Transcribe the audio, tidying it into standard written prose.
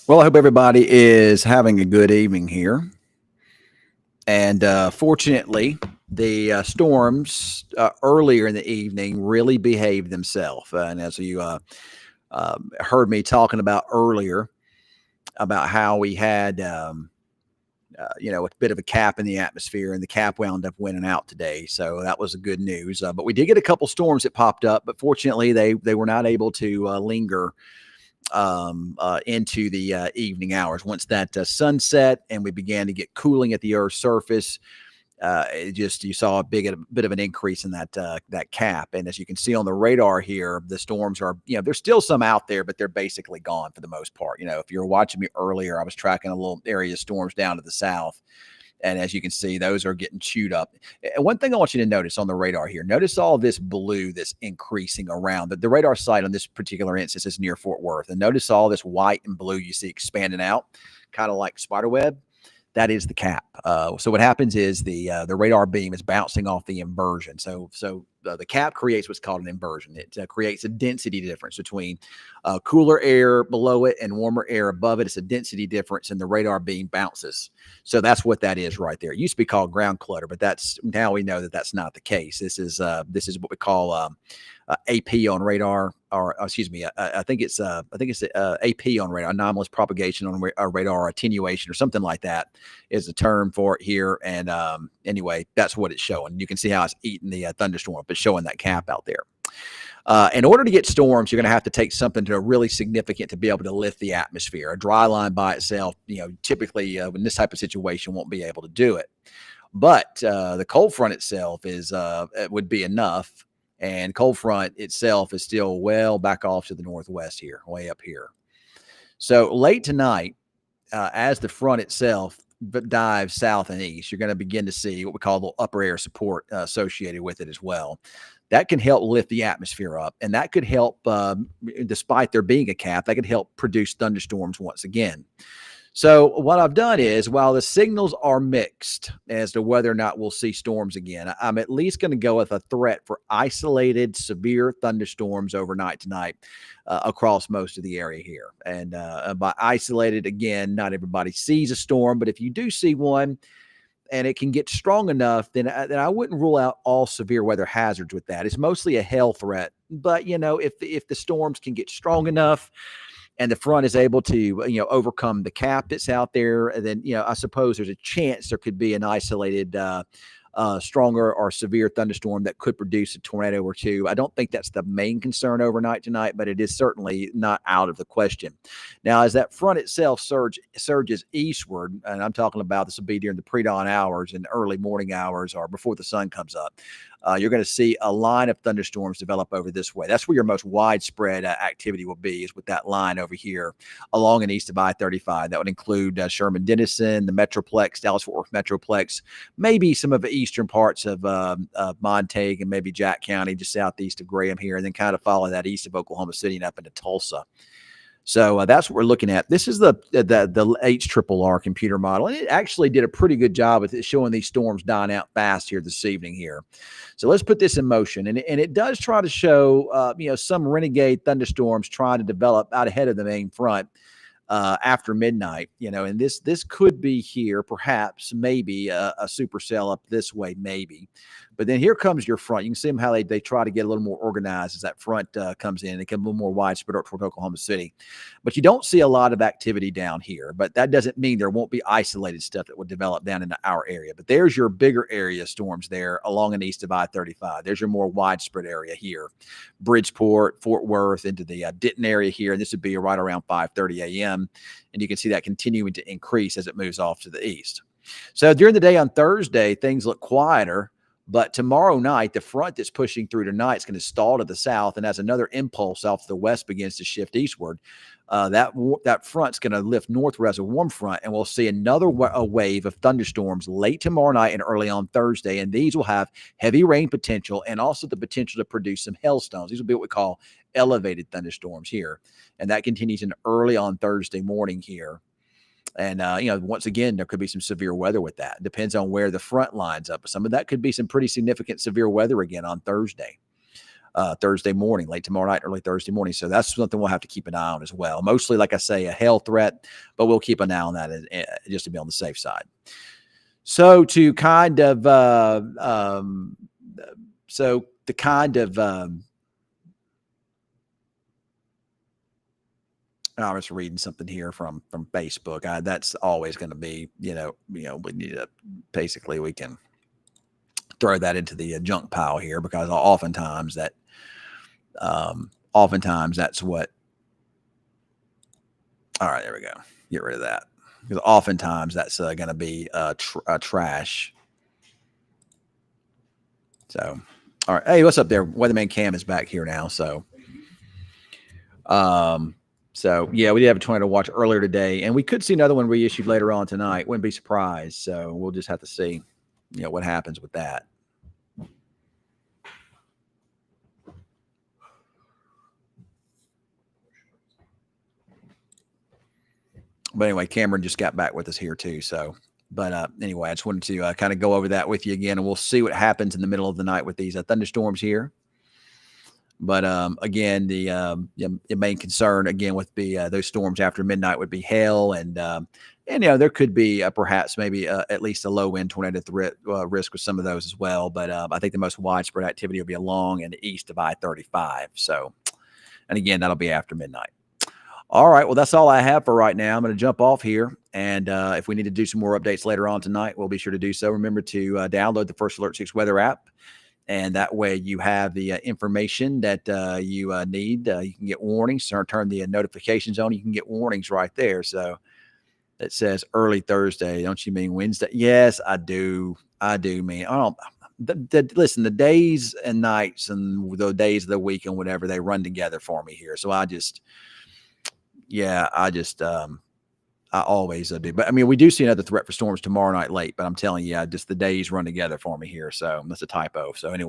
Well, I hope everybody is having a good evening here. And fortunately, the storms earlier in the evening really behaved themselves. And as you heard me talking about earlier, about how we had, a bit of a cap in the atmosphere, and the cap wound up winning out today. So that was good news. But we did get a couple storms that popped up, but fortunately, they were not able to linger into the evening hours. Once that sunset and we began to get cooling at the Earth's surface, it just you saw a bit of an increase in that cap. And as you can see on the radar here, the storms are there's still some out there, but they're basically gone for the most part. If you were watching me earlier, I was tracking a little area of storms down to the south. And as you can see, those are getting chewed up. And one thing I want you to notice on the radar here, notice all this blue that's increasing around. The radar site on this particular instance is near Fort Worth. And notice all this white and blue you see expanding out, kind of like spider web. That is the cap. So what happens is the radar beam is bouncing off the inversion. So the cap creates what's called an inversion. It creates a density difference between cooler air below it and warmer air above it. It's a density difference, and the radar beam bounces. So that's what that is right there. It used to be called ground clutter, but now we know that that's not the case. This is what we call AP on radar, or excuse me, I think it's AP on radar, anomalous propagation on radar, or attenuation, or something like that is the term for it here. And anyway, that's what it's showing. You can see how it's eating the thunderstorm, but showing that cap out there. In order to get storms, you're going to have to take something to really significant to be able to lift the atmosphere. A dry line by itself, typically in this type of situation, won't be able to do it. But the cold front itself it would be enough. And cold front itself is still well back off to the northwest here, way up here. So late tonight, as the front itself dives south and east, you're going to begin to see what we call the upper air support associated with it as well. That can help lift the atmosphere up, and that could help, despite there being a cap, that could help produce thunderstorms once again. So what I've done is, while the signals are mixed as to whether or not we'll see storms again, I'm at least going to go with a threat for isolated severe thunderstorms overnight tonight across most of the area here. And by isolated, again, not everybody sees a storm, but if you do see one and it can get strong enough, then I wouldn't rule out all severe weather hazards with that. It's mostly a hail threat, but if the storms can get strong enough and the front is able to, overcome the cap that's out there, and then, I suppose there's a chance there could be an isolated, stronger or severe thunderstorm that could produce a tornado or two. I don't think that's the main concern overnight tonight, but it is certainly not out of the question. Now, as that front itself surges eastward, and I'm talking about this will be during the pre-dawn hours and early morning hours or before the sun comes up, you're going to see a line of thunderstorms develop over this way. That's where your most widespread activity will be, is with that line over here along and east of I-35. That would include Sherman-Denison, the Metroplex, Dallas-Fort Worth Metroplex, maybe some of the eastern parts of Montague and maybe Jack County, just southeast of Graham here, and then kind of follow that east of Oklahoma City and up into Tulsa. So that's what we're looking at. This is the HRRR computer model, and it actually did a pretty good job with it showing these storms dying out fast here this evening here. So let's put this in motion, and it does try to show some renegade thunderstorms trying to develop out ahead of the main front after midnight. And this could be here, perhaps, maybe a supercell up this way, maybe. But then here comes your front. You can see them how they try to get a little more organized as that front comes in. It can be a little more widespread up toward Oklahoma City. But you don't see a lot of activity down here. But that doesn't mean there won't be isolated stuff that would develop down into our area. But there's your bigger area storms there along and east of I-35. There's your more widespread area here. Bridgeport, Fort Worth, into the Denton area here. And this would be right around 5:30 a.m. And you can see that continuing to increase as it moves off to the east. So during the day on Thursday, things look quieter. But tomorrow night, the front that's pushing through tonight is going to stall to the south, and as another impulse off to the west begins to shift eastward, that front's going to lift northward as a warm front, and we'll see another wave of thunderstorms late tomorrow night and early on Thursday, and these will have heavy rain potential and also the potential to produce some hailstones. These will be what we call elevated thunderstorms here, and that continues in early on Thursday morning here. And, once again, there could be some severe weather with that. Depends on where the front lines up. Some of that could be some pretty significant severe weather again on Thursday. Thursday morning, late tomorrow night, early Thursday morning. So that's something we'll have to keep an eye on as well. Mostly, like I say, a hail threat, but we'll keep an eye on that just to be on the safe side. So to kind of, so the kind of, I was reading something here from Facebook. That's always going to be, we need to basically we can throw that into the junk pile here because oftentimes that's what. All right, there we go. Get rid of that because oftentimes that's going to be trash. So, all right. Hey, what's up there? Weatherman Cam is back here now. So, so yeah, we did have a tornado watch earlier today, and we could see another one reissued later on tonight. Wouldn't be surprised. So we'll just have to see, what happens with that. But anyway, Cameron just got back with us here too. So, but anyway, I just wanted to kind of go over that with you again, and we'll see what happens in the middle of the night with these thunderstorms here. But again, the main concern again with those storms after midnight would be hail, and there could be perhaps maybe at least a low wind tornado threat risk with some of those as well. But I think the most widespread activity will be along and east of I-35. So, and again, that'll be after midnight. All right. Well, that's all I have for right now. I'm going to jump off here. And if we need to do some more updates later on tonight, we'll be sure to do so. Remember to download the First Alert 6 weather app. And that way you have the information that you need. You can get warnings, turn the notifications on. You can get warnings right there. So it says early Thursday. Don't you mean Wednesday? Yes, I do. I do mean, listen, the days and nights and the days of the week and whatever, they run together for me here. So I always do. But I mean, we do see another threat for storms tomorrow night late, but I'm telling you, just the days run together for me here. So that's a typo. So anyway.